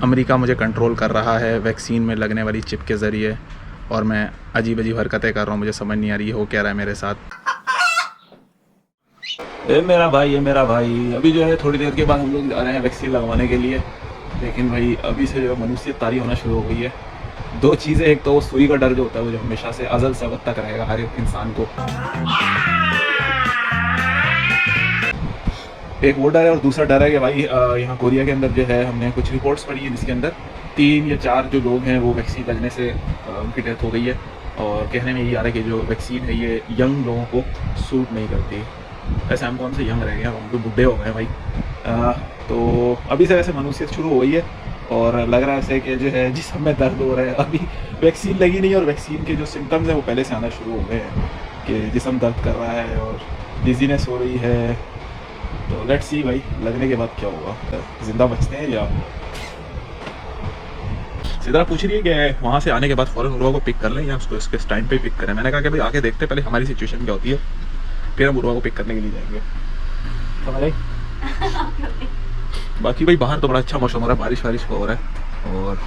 America मुझे control कर रहा है वैक्सीन में लगने वाली चिप के ज़रिए, और मैं अजीब अजीब हरकतें कर रहा हूँ। मुझे समझ नहीं आ रही हो क्या रहा है मेरे साथ। ये मेरा भाई, ये मेरा भाई। अभी जो है थोड़ी देर के बाद हम लोग जा रहे हैं वैक्सीन लगवाने के लिए। लेकिन भाई अभी से जो मनुष्यत तारी होना शुरू हो गई है। दो चीज़ें, एक तो वो सुई का डर जो होता है वो जो हमेशा से अज़ल से अब तक रहेगा हर एक इंसान को, एक वो डर है। और दूसरा डर है कि भाई यहाँ कोरिया के अंदर जो है हमने कुछ रिपोर्ट्स पढ़ी है जिसके अंदर 3 या 4 जो लोग हैं वो वैक्सीन लगने से उनकी डेथ हो गई है। और कहने में यही आ रहा है कि जो वैक्सीन है ये यंग लोगों को सूट नहीं करती। ऐसे हम कौन से यंग रह गए हैं, हम तो बुढ़े हो गए भाई। तो अभी से वैसे मनुष्यत शुरू हो गई है और लग रहा है ऐसे कि जो है जिस्म में दर्द हो रहा है। अभी वैक्सीन लगी नहीं और वैक्सीन के जो सिम्टम्स हैं वो पहले से आना शुरू हो गए हैं कि जिस्म दर्द कर रहा है और डिजीनेस हो रही है। तो लेट्स सी भाई लगने के बाद क्या होगा, जिंदा बचते हैं या। सिद्रा पूछ रही है कि वहाँ से आने के बाद फ़ौरन उर्वा को पिक कर लें या उसको इसके टाइम पे पिक करें। मैंने कहा कि भाई आके देखते हैं पहले हमारी सिचुएशन क्या होती है, फिर हम उर्वा को पिक करने के लिए जाएंगे। समझ आई? बाकी भाई बाहर तो बड़ा अच्छा मौसम हो रहा है, बारिश वारिश हो रहा है। और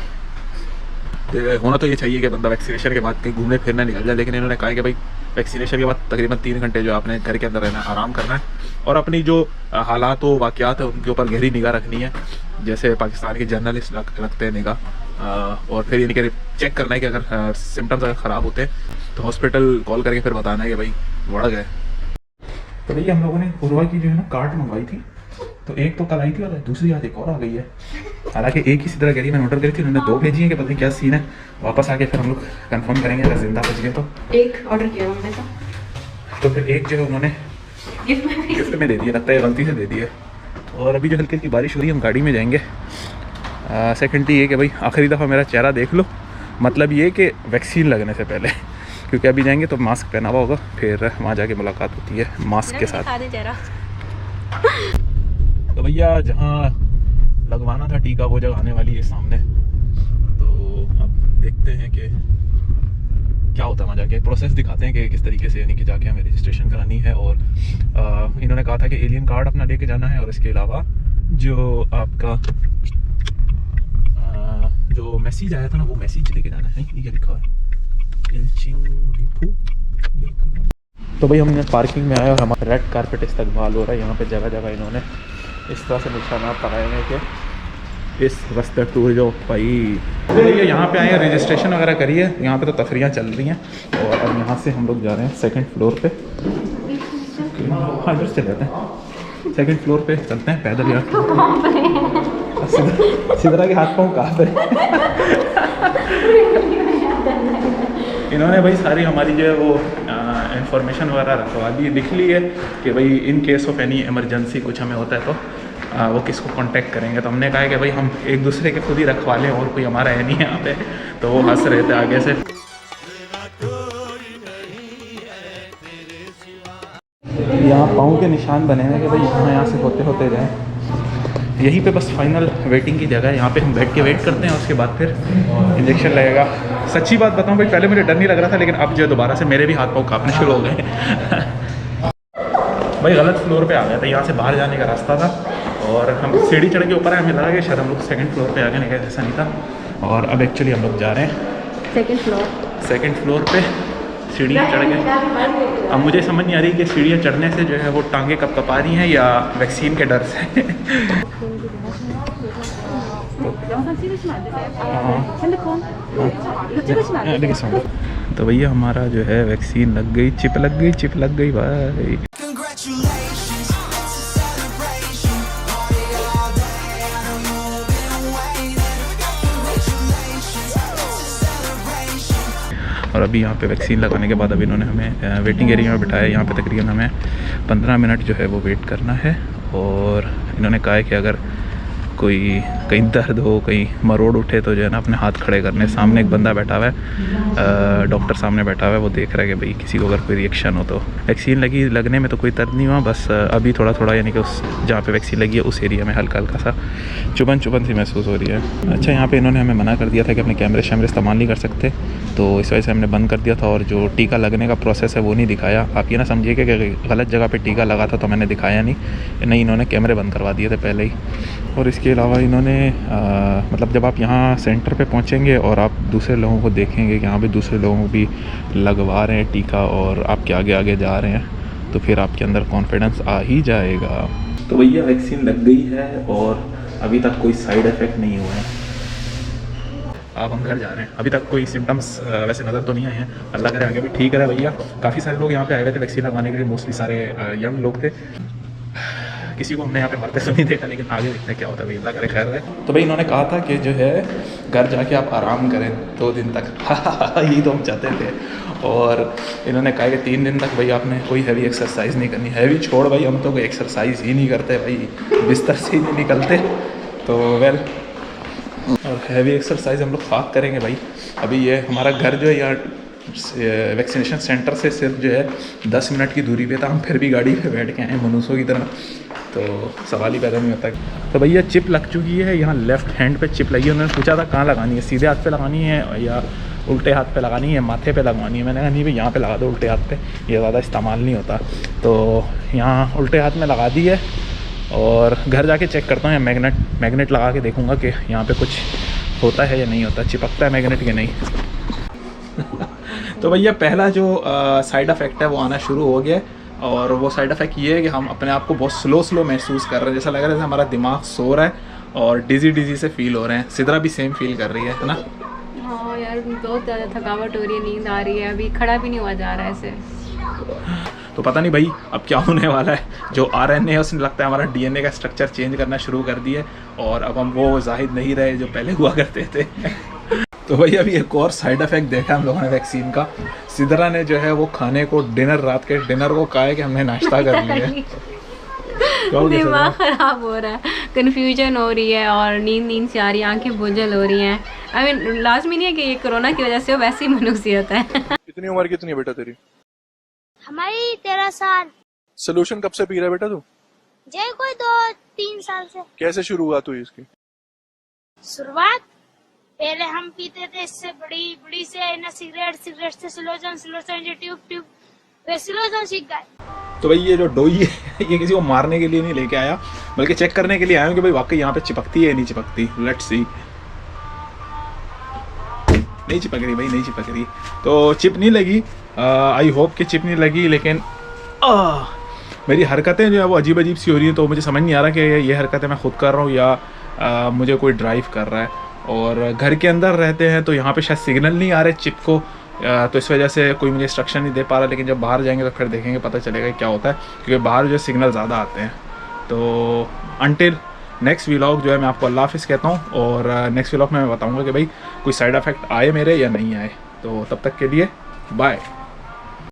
होना तो ये चाहिए कि बंदा वैक्सीनेशन के बाद कहीं घूमने फिरने निकल जाए। लेकिन इन्होंने कहा कि भाई वैक्सीनेशन के बाद तकरीबन 3 घंटे जो आपने घर के अंदर रहना, आराम करना है और अपनी जो हालात व वाक़यात है उनके ऊपर गहरी निगाह रखनी है, जैसे पाकिस्तान के जर्नलिस्ट रखते हैं निगाह। और फिर यानी कि चेक करना है कि अगर सिम्टम्स अगर ख़राब होते हैं तो हॉस्पिटल कॉल करके फिर बताना है कि भाई बढ़ गए। तो भैया हम लोगों ने उर्वा की जो है ना कार्ड मंगवाई थी, तो एक तो कल आई थी और दूसरी आज एक और आ गई है। हालांकि एक ही सिद्रा कह रही मैंने ऑर्डर करी थी, उन्होंने 2 भेजी है कि पता नहीं क्या सीन है। वापस आके फिर हम लोग कंफर्म करेंगे अगर जिंदा बच गए तो। एक ऑर्डर किया हमने तो फिर एक जो है उन्होंने गिफ्ट में दे दिया, लगता है गलती से दे दिया। और अभी जो हल्की हल्की बारिश हो रही है हम गाड़ी में जाएंगे। सेकेंडली ये कि भाई आखिरी दफ़ा मेरा चेहरा देख लो, मतलब ये कि वैक्सीन लगने से पहले, क्योंकि अभी जाएंगे तो मास्क पहना हुआ होगा, फिर वहाँ जाके मुलाकात होती है मास्क के साथ। तो भैया जहाँ लगवाना था टीका वो जगह आने वाली है सामने, तो अब देखते हैं कि क्या होता है। वहाँ जाके प्रोसेस दिखाते हैं कि किस तरीके से यानी कि जाके हमें रजिस्ट्रेशन करानी है। और इन्होंने कहा था कि एलियन कार्ड अपना लेके जाना है और इसके अलावा जो आपका जो मैसेज आया था ना वो मैसेज लेके जाना है। ये लिखा है। तो भाई हमने पार्किंग में आया और हमारा रेड कारपेट इस्तकबाल हो रहा है। यहाँ पे जगह जगह इन्होंने इस तरह से निशानात लगाए हैं कि इस रास्ते टूर जो भाई। ये यहाँ पे आए हैं, रजिस्ट्रेशन वगैरह करिए। यहाँ पे तो तफरियाँ चल रही हैं और अब यहाँ से हम लोग जा रहे हैं 2nd फ्लोर पे। हाँ इधर से जाते हैं, 2nd फ्लोर पे चलते हैं पैदल। यार सिद्रा के हाथ पाँव कहाँ पे। इन्होंने भाई सारी हमारी जो है वो इंफॉर्मेशन वगैरह रखवा दी, लिख ली है कि भाई in case of any emergency कुछ हमें होता है तो वो किसको कांटेक्ट करेंगे। तो हमने कहा है कि भाई हम एक दूसरे के खुद ही रखवा लें और कोई हमारा है नहीं यहाँ पे। तो वो हंस रहे थे आगे से। यहाँ पाँव के निशान बने हैं कि भाई यहाँ से होते होते जाएँ। यहीं पे बस फाइनल वेटिंग की जगह है, यहाँ पे हम बैठ के वेट करते हैं और उसके बाद फिर इंजेक्शन लगेगा। सच्ची बात बताऊँ भाई पहले मुझे डर नहीं लग रहा था, लेकिन अब जो दोबारा से मेरे भी हाथ पाँव कांपने शुरू हो गए। भाई गलत फ्लोर पे आ गया था, यहाँ से बाहर जाने का रास्ता था और हम सीढ़ी चढ़ के ऊपर आए। हमें लगा कि शायद हम लोग 2nd फ्लोर पे आ गए, नहीं ऐसा नहीं था। और अब एक्चुअली हम लोग जा रहे हैं 2nd फ्लोर पे सीढ़ी चढ़ के। अब मुझे समझ नहीं आ रही कि सीढ़ियाँ चढ़ने से जो है वो टांगे कपकपा रही हैं या वैक्सीन के डर से। तो भैया हमारा जो है वैक्सीन लग गई, चिप लग गई भाई। और अभी यहाँ पे वैक्सीन लगाने के बाद अभी इन्होंने हमें वेटिंग एरिया में बिठाया। यहाँ पे तकरीबन हमें 15 मिनट जो है वो वेट करना है। और इन्होंने कहा है कि अगर कोई कहीं दर्द हो, कहीं मरोड़ उठे तो जो है ना अपने हाथ खड़े करने। सामने एक बंदा बैठा हुआ है, डॉक्टर सामने बैठा हुआ है, वो देख रहा है कि भाई किसी को अगर कोई रिएक्शन हो तो। वैक्सीन लगने में तो कोई दर्द नहीं हुआ, बस अभी थोड़ा थोड़ा यानी कि उस जहाँ पे वैक्सीन लगी है उस एरिया में हल्का हल्का सा चुभन सी महसूस हो रही है। अच्छा यहाँ पे इन्होंने हमें मना कर दिया था कि अपने कैमरे शैमरे इस्तेमाल नहीं कर सकते, तो इस वजह से हमने बंद कर दिया था। और जो टीका लगने का प्रोसेस है वो नहीं दिखाया। आप ये ना समझिए कि गलत जगह पे टीका लगा था तो मैंने दिखाया नहीं, इन्होंने कैमरे बंद करवा दिए थे पहले ही। और इसके अलावा इन्होंने मतलब जब आप यहाँ सेंटर पे पहुँचेंगे और आप दूसरे लोगों को देखेंगे कि यहाँ पे दूसरे लोगों को भी लगवा रहे हैं टीका और आपके आगे आगे जा रहे हैं, तो फिर आपके अंदर कॉन्फिडेंस आ ही जाएगा। तो भैया वैक्सीन लग गई है और अभी तक कोई साइड इफ़ेक्ट नहीं हुए हैं। अब हम घर जा रहे हैं। अभी तक कोई सिम्टम्स वैसे नज़र तो नहीं आए हैं, अल्लाह करे आगे भी ठीक रहे भैया। काफ़ी सारे लोग यहाँ पे आए हुए थे वैक्सीन लगवाने के लिए, मोस्टली सारे यंग लोग थे। किसी को हमने यहाँ पे मरते तो नहीं देखा, लेकिन आगे देखते हैं क्या होता है भाई, अल्लाह करे खैर है। तो भाई इन्होंने कहा था कि जो है घर जाके आप आराम करें 2 दिन तक यही तो हम चाहते थे। और इन्होंने कहा कि 3 दिन तक भाई आपने कोई हैवी एक्सरसाइज नहीं करनी। हैवी छोड़ भाई, हम तो कोई एक्सरसाइज ही नहीं करते भाई, बिस्तर से ही नहीं निकलते। तो वेल, और हैवी एक्सरसाइज हम लोग खाक करेंगे भाई। अभी ये हमारा घर जो है यहाँ वैक्सीनेशन सेंटर से सिर्फ जो है 10 मिनट की दूरी पे था, हम फिर भी गाड़ी पे बैठ के आए मनुष्यों की तरह, तो सवाल ही पैदा नहीं होता। तो भैया चिप लग चुकी है, यहाँ लेफ़्ट हैंड पे चिप लगी है। उन्होंने पूछा था कहाँ लगानी है, सीधे हाथ पे लगानी है या उल्टे हाथ पे लगानी है, माथे पे लगवानी है। मैंने कहा नहीं भाई यहाँ पे लगा दो उल्टे हाथ पे, ये ज़्यादा इस्तेमाल नहीं होता। तो यहाँ उल्टे हाथ में लगा दी है और घर जाके चेक करता हूँ, या मैग्नेट लगा के देखूँगा कि यहाँ पे कुछ होता है या नहीं होता, चिपकता है मैग्नेट के नहीं। तो भैया पहला जो साइड इफ़ेक्ट है वो आना शुरू हो गया है, और वो साइड इफ़ेक्ट ये है कि हम अपने आप को बहुत स्लो महसूस कर रहे हैं। जैसा लग रहा है जैसे हमारा दिमाग सो रहा है और डिज़ी से फील हो रहे हैं। सिद्रा भी सेम फील कर रही है ना? हाँ यार, बहुत ज़्यादा थकावट हो रही है, नींद आ रही है, अभी खड़ा भी नहीं हुआ जा रहा है ऐसे। तो पता नहीं भाई अब क्या होने वाला है। जो RNA है उसने लगता है हमारा DNA का स्ट्रक्चर चेंज करना शुरू कर दिया, और अब हम वो जाहिद नहीं रहे जो पहले हुआ करते थे। तो भाई अभी एक और साइड इफ़ेक्ट देखा हम लोगों ने वैक्सीन का। सिद्रा ने जो है वो खाने को रात के डिनर को कहा है कि हमने नाश्ता कर लिया है। दिमाग खराब हो रहा है, कंफ्यूजन हो रही है और नींद से आ रही है, आंखें बोझल हो रही हैं। आई मीन लाजमी नहीं है कि ये कोरोना की वजह से हो, वैसी मनुष्यत है। कितनी उम्र कितनी है बेटा तेरी? हमारी 13 साल। सोल्यूशन कब से पी रहा है बेटा तू? जय कोई 2-3 साल से। कैसे शुरू हुआ तू इसकी? शुरुआत पहले हम पीते थे, इससे बड़ी से ना सिगरेट से स्लोजन ट्यूब फिर स्लोजन सीख गए। तो भाई ये जो डोई है ये किसी को मारने के लिए नहीं लेके आया, बल्कि चेक करने के लिए आया हूँ कि भाई वाकई यहाँ पे चिपकती है नहीं चिपकती। Let's see. नहीं चिपक रही भाई, नहीं चिपक रही। तो चिप नहीं लगी, आई होप कि चिप नहीं लगी, लेकिन मेरी हरकतें जो है वो अजीब सी हो रही हैं। तो मुझे समझ नहीं आ रहा कि ये हरकतें मैं खुद कर रहा हूँ या मुझे कोई ड्राइव कर रहा है। और घर के अंदर रहते हैं तो यहाँ पे शायद सिग्नल नहीं आ रहे चिप को, तो इस वजह से कोई मुझे इंस्ट्रक्शन नहीं दे पा रहा। लेकिन जब बाहर जाएंगे तो फिर देखेंगे, पता चलेगा क्या होता है, क्योंकि बाहर जो सिग्नल ज़्यादा आते हैं। तो अनटिल नेक्स्ट व्लॉग जो है मैं आपको अल्लाह हाफ़िज़ कहता हूँ, और नेक्स्ट व्लॉग में मैं बताऊँगा कि भाई कोई साइड इफ़ेक्ट आए मेरे या नहीं आए। तो तब तक के लिए बाय।